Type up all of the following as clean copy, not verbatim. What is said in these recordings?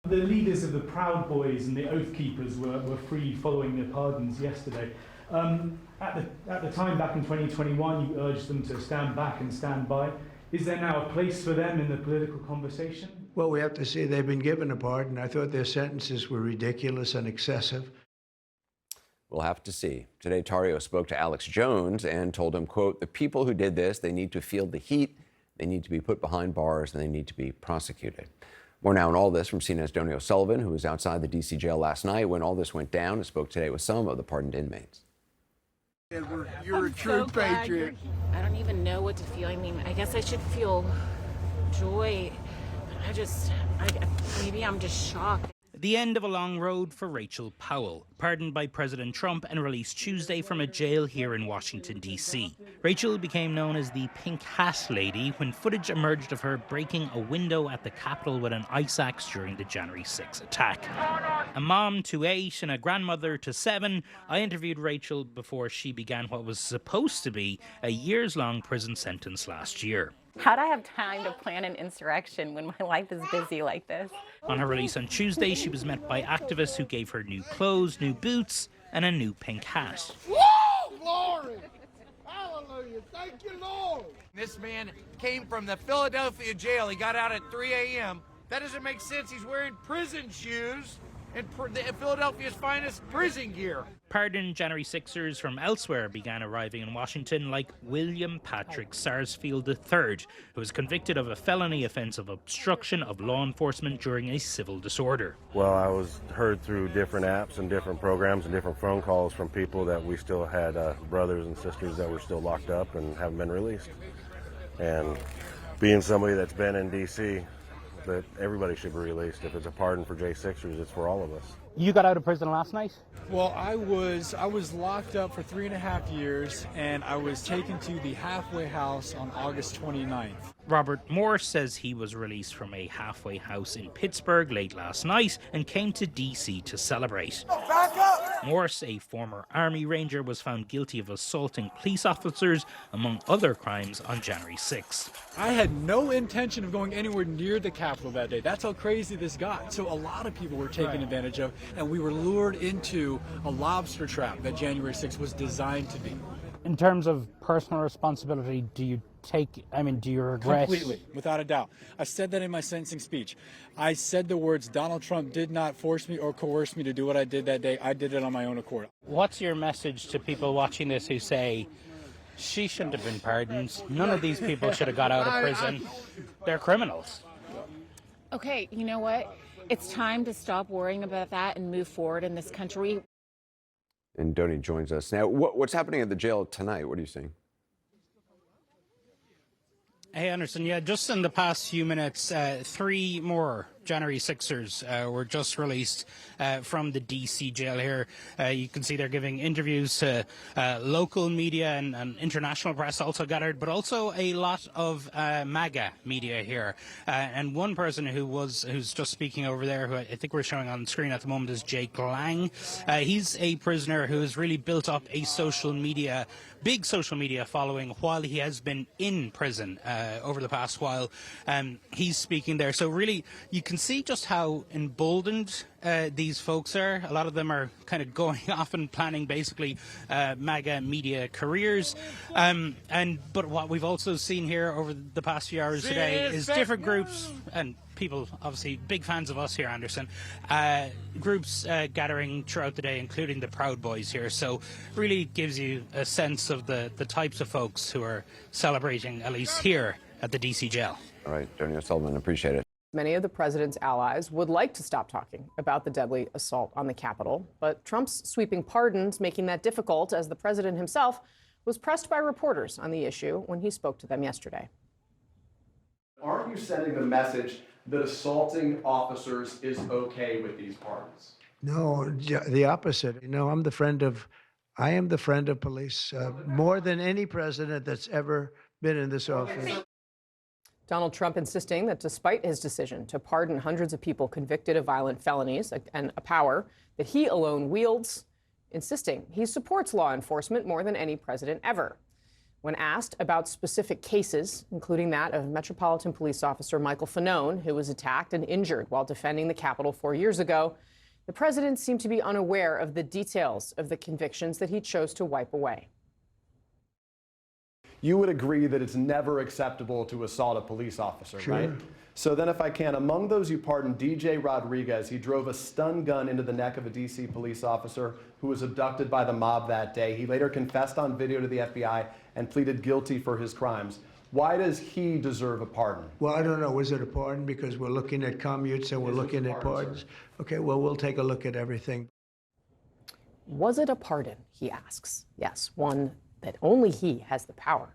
The leaders of the Proud Boys and the Oath Keepers were free following their pardons yesterday. At the time, back in 2021, you urged them to stand back and stand by. Is there now a place for them in the political conversation? Well, we have to see they've been given a pardon. I thought their sentences were ridiculous and excessive. We'll have to see. Today, Tarrio spoke to Alex Jones and told him, quote, the people who did this, they need to feel the heat, they need to be put behind bars, and they need to be prosecuted. More now on all this from CNN's Donny O'Sullivan, who was outside the D.C. jail last night when all this went down and spoke today with some of the pardoned inmates. You're a true patriot. I don't even know what to feel. I mean, I guess I should feel joy. Maybe I'm just shocked. The end of a long road for Rachel Powell, pardoned by President Trump and released Tuesday from a jail here in Washington, D.C. Rachel became known as the Pink Hat Lady when footage emerged of her breaking a window at the Capitol with an ice axe during the January 6 attack. A mom to 8 and a grandmother to 7, I interviewed Rachel before she began what was supposed to be a years-long prison sentence last year. How'd I have time to plan an insurrection when my life is busy like this? On her release on Tuesday, she was met by activists who gave her new clothes, new boots, and a new pink hat. Woo! Glory! Hallelujah! Thank you, Lord! This man came from the Philadelphia jail. He got out at 3 a.m. That doesn't make sense. He's wearing prison shoes and Philadelphia's finest prison gear. Pardoned January 6ers from elsewhere began arriving in Washington, like William Patrick Sarsfield III, who was convicted of a felony offense of obstruction of law enforcement during a civil disorder. Well, I was heard through different apps and different programs and different phone calls from people that we still had brothers and sisters that were still locked up and haven't been released. And being somebody that's been in D.C., that everybody should be released. If it's a pardon for J6ers, it's for all of us. You got out of prison last night? Well, I was locked up for 3.5 years, and I was taken to the halfway house on August 29th. Robert Morse says he was released from a halfway house in Pittsburgh late last night and came to D.C. to celebrate. Back up! Morse, a former Army Ranger, was found guilty of assaulting police officers, among other crimes, on January 6th. I had no intention of going anywhere near the Capitol that day. That's how crazy this got. So a lot of people were taken advantage of, and we were lured into a lobster trap that January 6th was designed to be. In terms of personal responsibility, do you regret? Completely, without a doubt. I said that in my sentencing speech. I said the words, Donald Trump did not force me or coerce me to do what I did that day. I did it on my own accord. What's your message to people watching this who say, she shouldn't have been pardoned, none of these people should have got out of prison, they're criminals? Okay, you know what? It's time to stop worrying about that and move forward in this country. And Donny joins us now. What's happening at the jail tonight? What are you seeing? Hey, Anderson, yeah, just in the past few minutes, 3 more January 6ers were just released from the D.C. jail here. You can see they're giving interviews to local media and international press also gathered, but also a lot of MAGA media here. And one person who's just speaking over there, who I think we're showing on the screen at the moment, is Jake Lang. He's a prisoner who has really built up a big social media following while he has been in prison over the past while. He's speaking there. So really, you can see just how emboldened these folks are. A lot of them are kind of going off and planning basically MAGA media careers. But what we've also seen here over the past few hours today is different groups and people, obviously big fans of us here, Anderson, groups gathering throughout the day, including the Proud Boys here. So really gives you a sense of the types of folks who are celebrating, at least here at the D.C. jail. All right, Donny O'Sullivan, appreciate it. Many of the president's allies would like to stop talking about the deadly assault on the Capitol, but Trump's sweeping pardons making that difficult, as the president himself was pressed by reporters on the issue when he spoke to them yesterday. Aren't you sending the message that assaulting officers is okay with these pardons? No, the opposite. I am the friend of police more than any president that's ever been in this office. Donald Trump insisting that despite his decision to pardon hundreds of people convicted of violent felonies and a power that he alone wields, insisting he supports law enforcement more than any president ever. When asked about specific cases, including that of Metropolitan Police Officer Michael Fanone, who was attacked and injured while defending the Capitol 4 years ago, the president seemed to be unaware of the details of the convictions that he chose to wipe away. You would agree that it's never acceptable to assault a police officer, right? So then if I can, among those you pardoned, DJ Rodriguez, he drove a stun gun into the neck of a DC police officer who was abducted by the mob that day. He later confessed on video to the FBI and pleaded guilty for his crimes. Why does he deserve a pardon? Well, I don't know. Was it a pardon? Because we're looking at commutes and we're looking at pardons. Okay, well, we'll take a look at everything. Was it a pardon, he asks. Yes, one that only he has the power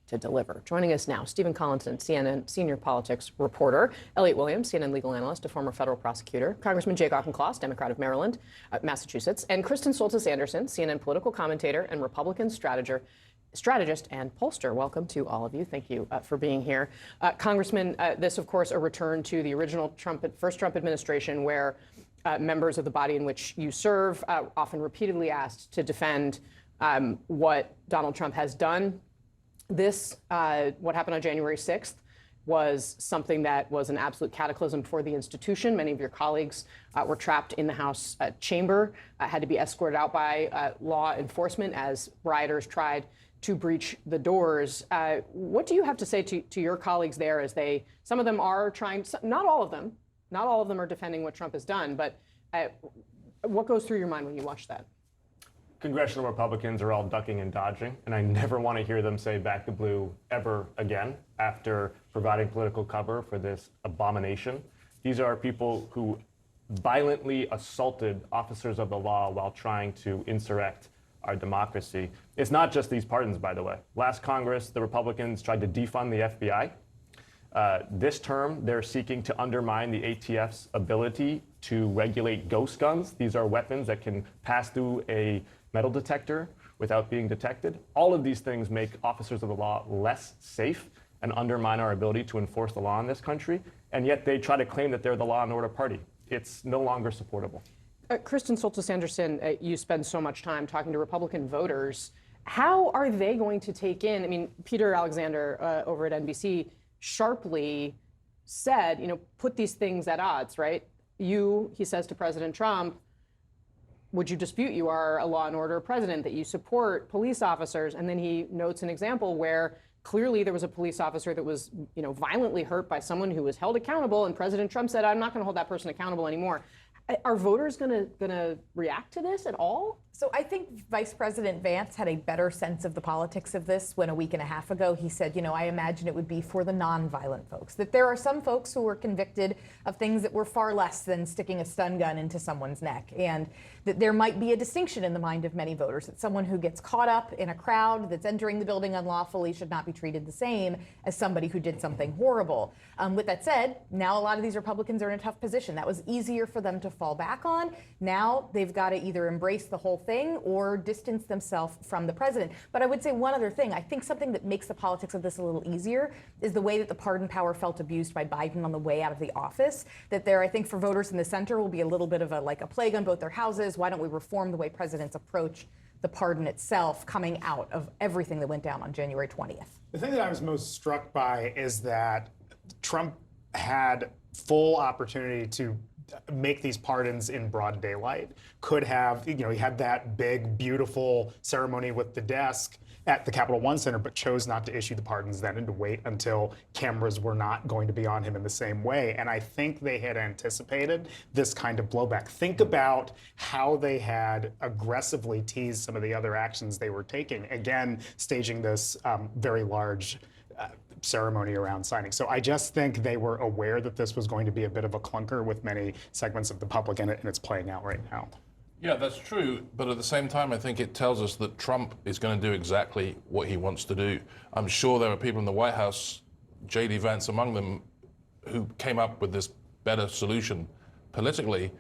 to deliver. Joining us now, Stephen Collinson, CNN senior politics reporter, Elliot Williams, CNN legal analyst, a former federal prosecutor, Congressman Jay Auchincloss, Democrat of Maryland, Massachusetts, and Kristen Soltis Anderson, CNN political commentator and Republican strategist and pollster. Welcome to all of you. Thank you for being here. Congressman, this, of course, a return to the original first Trump administration where members of the body in which you serve often repeatedly asked to defend what Donald Trump has done. This, what happened on January 6th, was something that was an absolute cataclysm for the institution. Many of your colleagues were trapped in the House chamber, had to be escorted out by law enforcement as rioters tried to breach the doors. What do you have to say to your colleagues there as some of them are trying, not all of them are defending what Trump has done, but what goes through your mind when you watch that? Congressional Republicans are all ducking and dodging, and I never want to hear them say back the blue ever again after providing political cover for this abomination. These are people who violently assaulted officers of the law while trying to insurrect our democracy. It's not just these pardons, by the way. Last Congress, the Republicans tried to defund the FBI. This term, they're seeking to undermine the ATF's ability to regulate ghost guns. These are weapons that can pass through a metal detector without being detected. All of these things make officers of the law less safe and undermine our ability to enforce the law in this country. And yet they try to claim that they're the law and order party. It's no longer supportable. Kristen Soltis Anderson, you spend so much time talking to Republican voters. How are they going to take in? I mean, Peter Alexander over at NBC sharply said, put these things at odds, right? He says to President Trump, would you dispute you are a law and order president, that you support police officers? And then he notes an example where clearly there was a police officer that was, violently hurt by someone who was held accountable, and President Trump said, I'm not going to hold that person accountable anymore. Are voters going to react to this at all? So I think Vice President Vance had a better sense of the politics of this when a week and a half ago he said, I imagine it would be for the nonviolent folks, that there are some folks who were convicted of things that were far less than sticking a stun gun into someone's neck, and that there might be a distinction in the mind of many voters that someone who gets caught up in a crowd that's entering the building unlawfully should not be treated the same as somebody who did something horrible. With that said, now a lot of these Republicans are in a tough position. That was easier for them to fall back on. Now they've got to either embrace the whole thing or distance themselves from the president. But I would say one other thing. I think something that makes the politics of this a little easier is the way that the pardon power felt abused by Biden on the way out of the office. That there, I think, for voters in the center will be a little bit of a plague on both their houses. Why don't we reform the way presidents approach the pardon itself coming out of everything that went down on January 20th? The thing that I was most struck by is that Trump had full opportunity to make these pardons in broad daylight. Could have, he had that big, beautiful ceremony with the desk at the Capital One Center, but chose not to issue the pardons then and to wait until cameras were not going to be on him in the same way. And I think they had anticipated this kind of blowback. Think about how they had aggressively teased some of the other actions they were taking. Again, staging this very large ceremony around signing. So I just think they were aware that this was going to be a bit of a clunker with many segments of the public in it, and it's playing out right now. Yeah, that's true. But at the same time, I think it tells us that Trump is going to do exactly what he wants to do. I'm sure there are people in the White House, J.D. Vance among them, who came up with this better solution politically.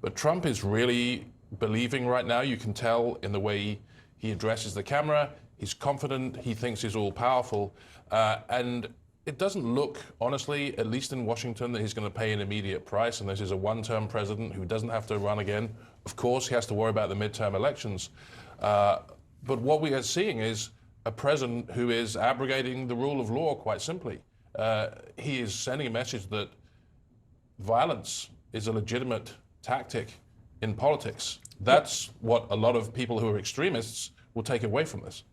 But Trump is really believing right now. You can tell in the way he addresses the camera. He's confident. He thinks he's all powerful. And it doesn't look, honestly, at least in Washington, that he's going to pay an immediate price. And this is a one-term president who doesn't have to run again. Of course, he has to worry about the midterm elections. But what we are seeing is a president who is abrogating the rule of law, quite simply. He is sending a message that violence is a legitimate tactic in politics. That's what a lot of people who are extremists will take away from this.